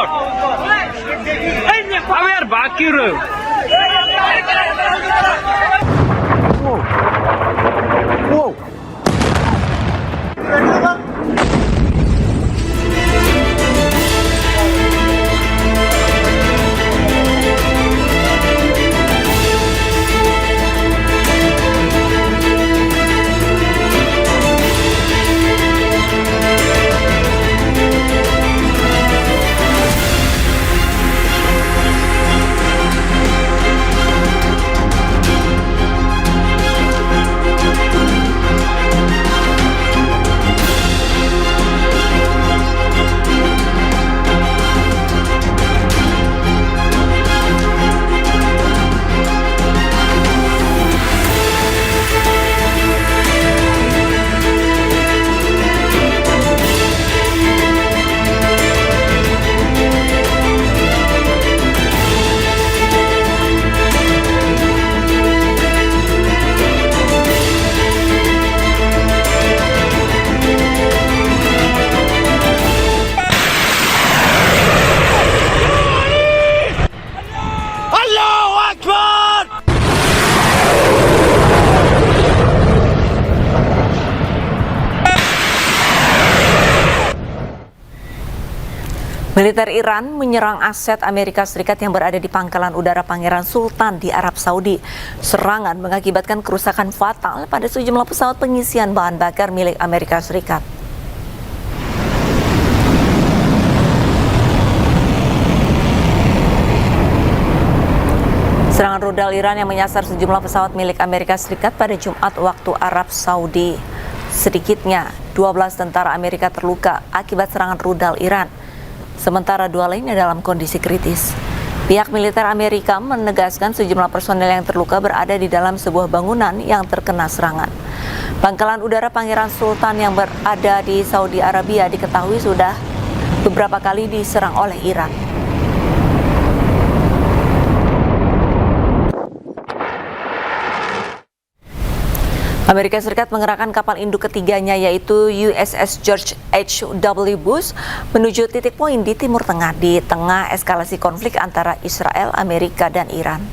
out! अब यार भाग क्यों रहे हो? Militer Iran menyerang aset Amerika Serikat yang berada di pangkalan udara Pangeran Sultan di Arab Saudi. Serangan mengakibatkan kerusakan fatal pada sejumlah pesawat pengisian bahan bakar milik Amerika Serikat. Serangan rudal Iran yang menyasar sejumlah pesawat milik Amerika Serikat pada Jumat waktu Arab Saudi. Sedikitnya 12 tentara Amerika terluka akibat serangan rudal Iran. Sementara 2 lainnya dalam kondisi kritis. Pihak militer Amerika menegaskan sejumlah personel yang terluka berada di dalam sebuah bangunan yang terkena serangan. Pangkalan udara Pangeran Sultan yang berada di Saudi Arabia diketahui sudah beberapa kali diserang oleh Iran. Amerika Serikat mengerahkan kapal induk ketiganya yaitu USS George H.W. Bush menuju titik poin di Timur Tengah di tengah eskalasi konflik antara Israel, Amerika, dan Iran.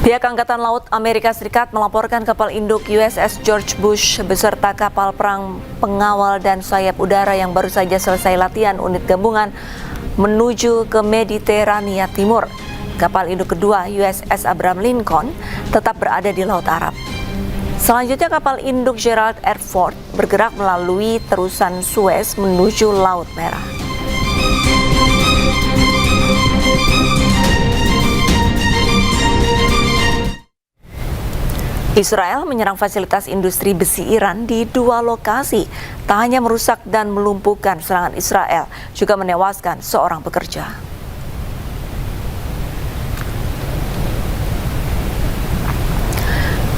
Pihak Angkatan Laut Amerika Serikat melaporkan kapal induk USS George Bush beserta kapal perang pengawal dan sayap udara yang baru saja selesai latihan unit gabungan menuju ke Mediterania Timur. Kapal induk kedua USS Abraham Lincoln tetap berada di Laut Arab. Selanjutnya kapal induk Gerald R. Ford bergerak melalui terusan Suez menuju Laut Merah. Israel menyerang fasilitas industri besi Iran di 2 lokasi. Tak hanya merusak dan melumpuhkan, serangan Israel juga menewaskan seorang pekerja.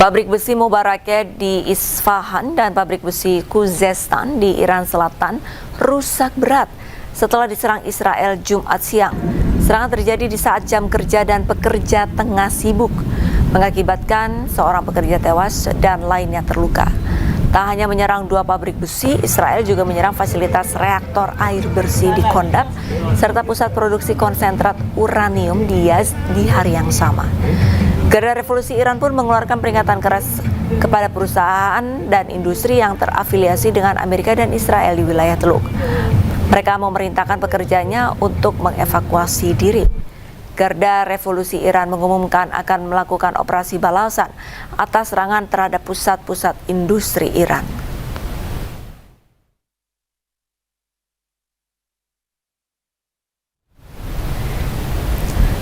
Pabrik besi Mubarakeh di Isfahan dan pabrik besi Khuzestan di Iran Selatan rusak berat setelah diserang Israel Jumat siang. Serangan terjadi di saat jam kerja dan pekerja tengah sibuk, mengakibatkan seorang pekerja tewas dan lainnya terluka. Tak hanya menyerang 2 pabrik besi, Israel juga menyerang fasilitas reaktor air bersih di Kondab serta pusat produksi konsentrat uranium di Yazd di hari yang sama. Garda Revolusi Iran pun mengeluarkan peringatan keras kepada perusahaan dan industri yang terafiliasi dengan Amerika dan Israel di wilayah Teluk. Mereka memerintahkan pekerjanya untuk mengevakuasi diri. Garda Revolusi Iran mengumumkan akan melakukan operasi balasan atas serangan terhadap pusat-pusat industri Iran.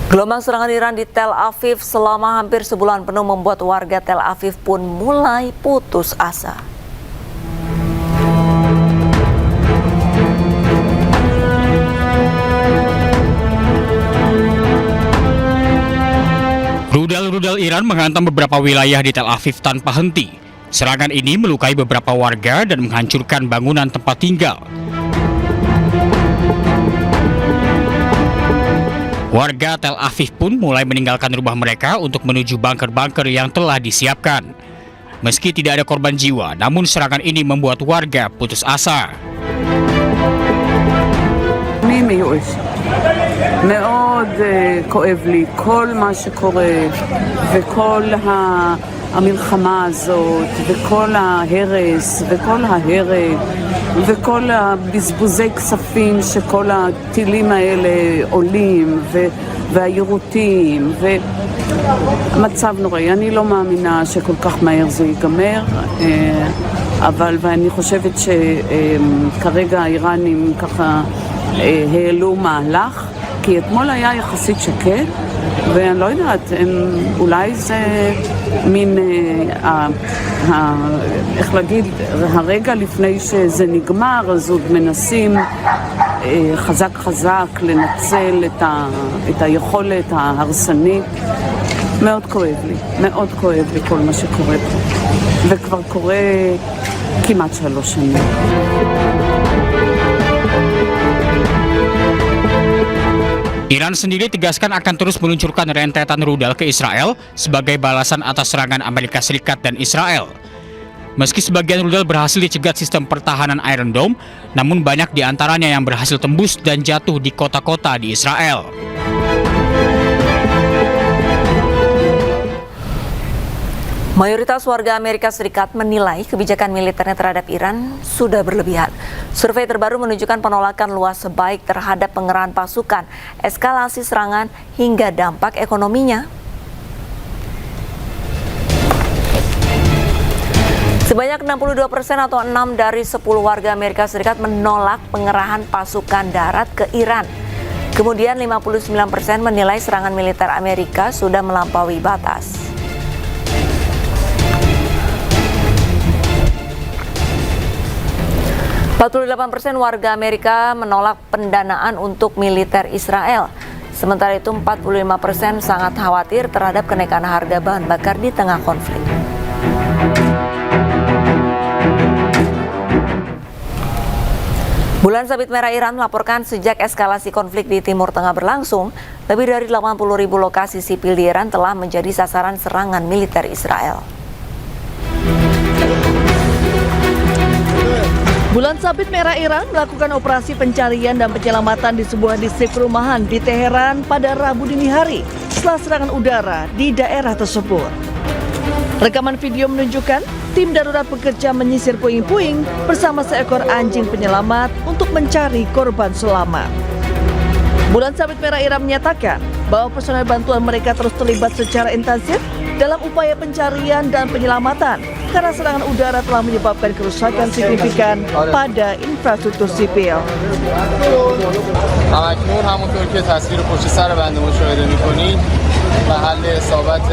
Gelombang serangan Iran di Tel Aviv selama hampir sebulan penuh membuat warga Tel Aviv pun mulai putus asa. Rudal Iran menghantam beberapa wilayah di Tel Aviv tanpa henti. Serangan ini melukai beberapa warga dan menghancurkan bangunan tempat tinggal. Warga Tel Aviv pun mulai meninggalkan rumah mereka untuk menuju bunker-bunker yang telah disiapkan. Meski tidak ada korban jiwa, namun serangan ini membuat warga putus asa. אני מיואשת. מאוד כואב לי כל מה שקורה וכל המלחמה הזאת וכל ההרס וכל ההרג וכל הבזבוזי כספים שכל הטילים האלה עולים והיירוטים והמצב נוראי. אני לא מאמינה שכל כך מהר זה ייגמר, ואני חושבת שכרגע האיראנים ככה העלו מהלך, כי אתמול היה יחסית שקט, ואני לא יודעת, אולי זה מין, איך להגיד, הרגע לפני שזה נגמר, אז עוד מנסים חזק חזק לנצל את היכולת ההרסנית. מאוד כואב לי כל מה שקורה פה, וכבר קורה כמעט 3 שנים. Iran sendiri tegaskan akan terus meluncurkan rentetan rudal ke Israel sebagai balasan atas serangan Amerika Serikat dan Israel. Meski sebagian rudal berhasil dicegat sistem pertahanan Iron Dome, namun banyak di antaranya yang berhasil tembus dan jatuh di kota-kota di Israel. Mayoritas warga Amerika Serikat menilai kebijakan militernya terhadap Iran sudah berlebihan. Survei terbaru menunjukkan penolakan luas sebaik terhadap pengerahan pasukan, eskalasi serangan, hingga dampak ekonominya. Sebanyak 62% atau 6 dari 10 warga Amerika Serikat menolak pengerahan pasukan darat ke Iran. Kemudian 59% menilai serangan militer Amerika sudah melampaui batas. 48% warga Amerika menolak pendanaan untuk militer Israel. Sementara itu 45% sangat khawatir terhadap kenaikan harga bahan bakar di tengah konflik. Bulan Sabit Merah Iran melaporkan sejak eskalasi konflik di Timur Tengah berlangsung, lebih dari 80.000 lokasi sipil di Iran telah menjadi sasaran serangan militer Israel. Bulan Sabit Merah Iran melakukan operasi pencarian dan penyelamatan di sebuah distrik perumahan di Teheran pada Rabu dini hari setelah serangan udara di daerah tersebut. Rekaman video menunjukkan tim darurat bekerja menyisir puing-puing bersama seekor anjing penyelamat untuk mencari korban selamat. Bulan Sabit Merah Iran menyatakan bahwa personel bantuan mereka terus terlibat secara intensif dalam upaya pencarian dan penyelamatan karena serangan udara telah menyebabkan kerusakan signifikan pada infrastruktur sipil. همکنون همونطور که تصویر پشت سر بنده مشاهده می‌کنید محل اصابت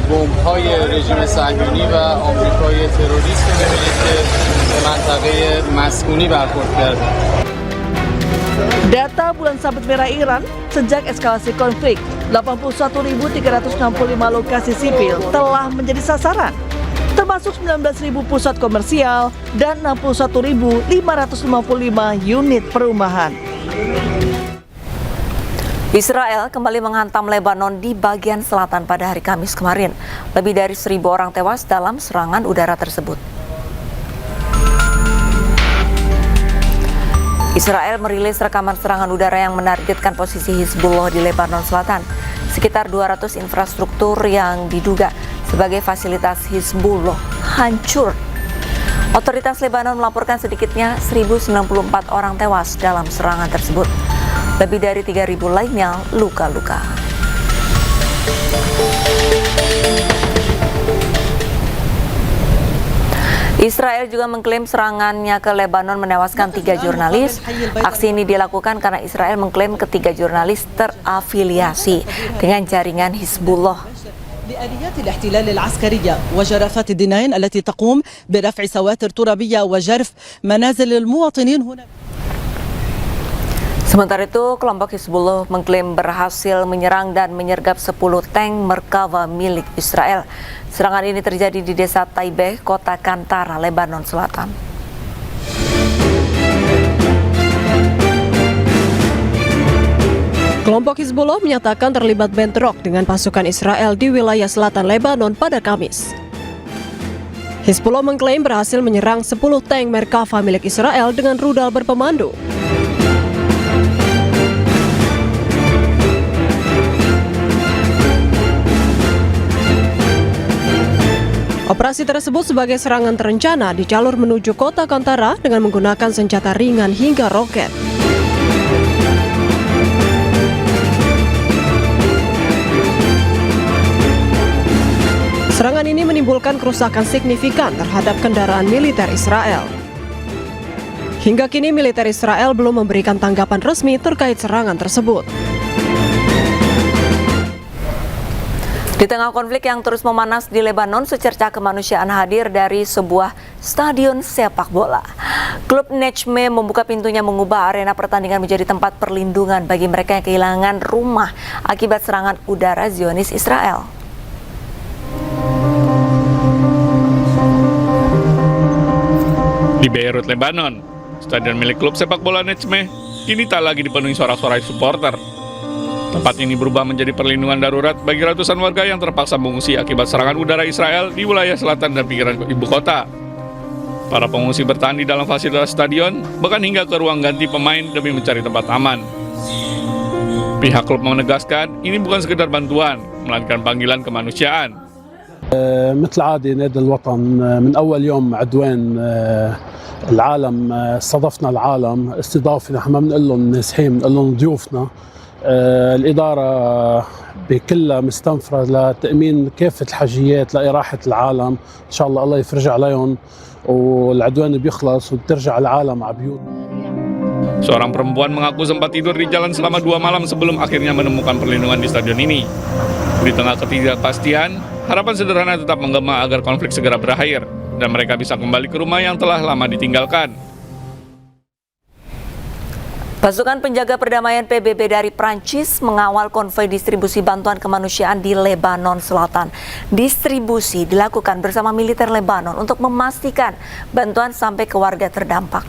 بمب‌های رژیم صهیونی و آمریکای تروریست می‌بینید که به منطقه مسکونی برخورد کرده. Data Bulan Sabit Merah Iran, sejak eskalasi konflik, 81.365 lokasi sipil telah menjadi sasaran, termasuk 19.000 pusat komersial dan 61.555 unit perumahan. Israel kembali menghantam Lebanon di bagian selatan pada hari Kamis kemarin. Lebih dari 1.000 orang tewas dalam serangan udara tersebut. Israel merilis rekaman serangan udara yang menargetkan posisi Hizbullah di Lebanon Selatan. Sekitar 200 infrastruktur yang diduga sebagai fasilitas Hizbullah hancur. Otoritas Lebanon melaporkan sedikitnya 1.094 orang tewas dalam serangan tersebut. Lebih dari 3.000 lainnya luka-luka. Israel juga mengklaim serangannya ke Lebanon menewaskan 3 jurnalis. Aksi ini dilakukan karena Israel mengklaim ketiga jurnalis terafiliasi dengan jaringan Hizbullah. لآليات الاحتلال العسكرية وجرافات الدينين التي تقوم برفع سواتر ترابية وجرف منازل المواطنين هنا. Sementara itu, kelompok Hizbullah mengklaim berhasil menyerang dan menyergap 10 tank Merkava milik Israel. Serangan ini terjadi di desa Taibeh, kota Kantara, Lebanon Selatan. Kelompok Hizbullah menyatakan terlibat bentrok dengan pasukan Israel di wilayah selatan Lebanon pada Kamis. Hezbollah mengklaim berhasil menyerang 10 tank Merkava milik Israel dengan rudal berpemandu. Operasi tersebut sebagai serangan terencana di jalur menuju kota Kantara dengan menggunakan senjata ringan hingga roket. Serangan ini menimbulkan kerusakan signifikan terhadap kendaraan militer Israel. Hingga kini militer Israel belum memberikan tanggapan resmi terkait serangan tersebut. Di tengah konflik yang terus memanas di Lebanon, secerca kemanusiaan hadir dari sebuah stadion sepak bola. Klub Nejmeh membuka pintunya mengubah arena pertandingan menjadi tempat perlindungan bagi mereka yang kehilangan rumah akibat serangan udara Zionis Israel. Di Beirut, Lebanon, stadion milik klub sepak bola Nejmeh kini tak lagi dipenuhi sorak-sorai supporter. Tempat ini berubah menjadi perlindungan darurat bagi ratusan warga yang terpaksa mengungsi akibat serangan udara Israel di wilayah selatan dan pinggiran ibu kota. Para pengungsi bertahan di dalam fasilitas stadion, bahkan hingga ke ruang ganti pemain demi mencari tempat aman. Pihak klub menegaskan ini bukan sekedar bantuan, melainkan panggilan kemanusiaan. مثل عادي نادي الوطن من أول يوم عدوان العالم استضفنا العالم استضافة نحن ما بنقول لهم نازحين بنقول لهم ضيوفنا الإدارة بكلها مستنفرة لتأمين كافة الحاجيات لإراحة العالم إن شاء الله يفرج عليهم والعدوان بيخلص وترجع العالم على بيوت. Seorang perempuan mengaku sempat tidur di jalan selama 2 malam sebelum akhirnya menemukan perlindungan di stadion ini. Di tengah ketidakpastian, harapan sederhana tetap menggema agar konflik segera berakhir dan mereka bisa kembali ke rumah yang telah lama ditinggalkan. Pasukan penjaga perdamaian PBB dari Prancis mengawal konvoi distribusi bantuan kemanusiaan di Lebanon Selatan. Distribusi dilakukan bersama militer Lebanon untuk memastikan bantuan sampai ke warga terdampak.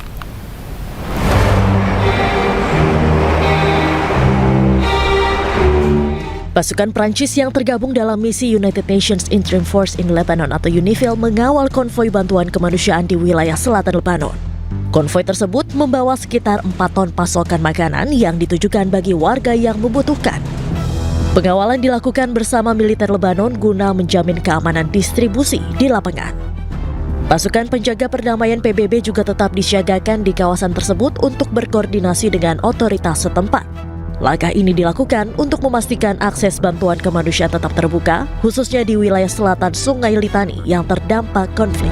Pasukan Prancis yang tergabung dalam misi United Nations Interim Force in Lebanon atau UNIFIL mengawal konvoi bantuan kemanusiaan di wilayah selatan Lebanon. Konvoi tersebut membawa sekitar 4 ton pasokan makanan yang ditujukan bagi warga yang membutuhkan. Pengawalan dilakukan bersama militer Lebanon guna menjamin keamanan distribusi di lapangan. Pasukan penjaga perdamaian PBB juga tetap disiagakan di kawasan tersebut untuk berkoordinasi dengan otoritas setempat. Langkah ini dilakukan untuk memastikan akses bantuan kemanusiaan tetap terbuka, khususnya di wilayah selatan Sungai Litani yang terdampak konflik.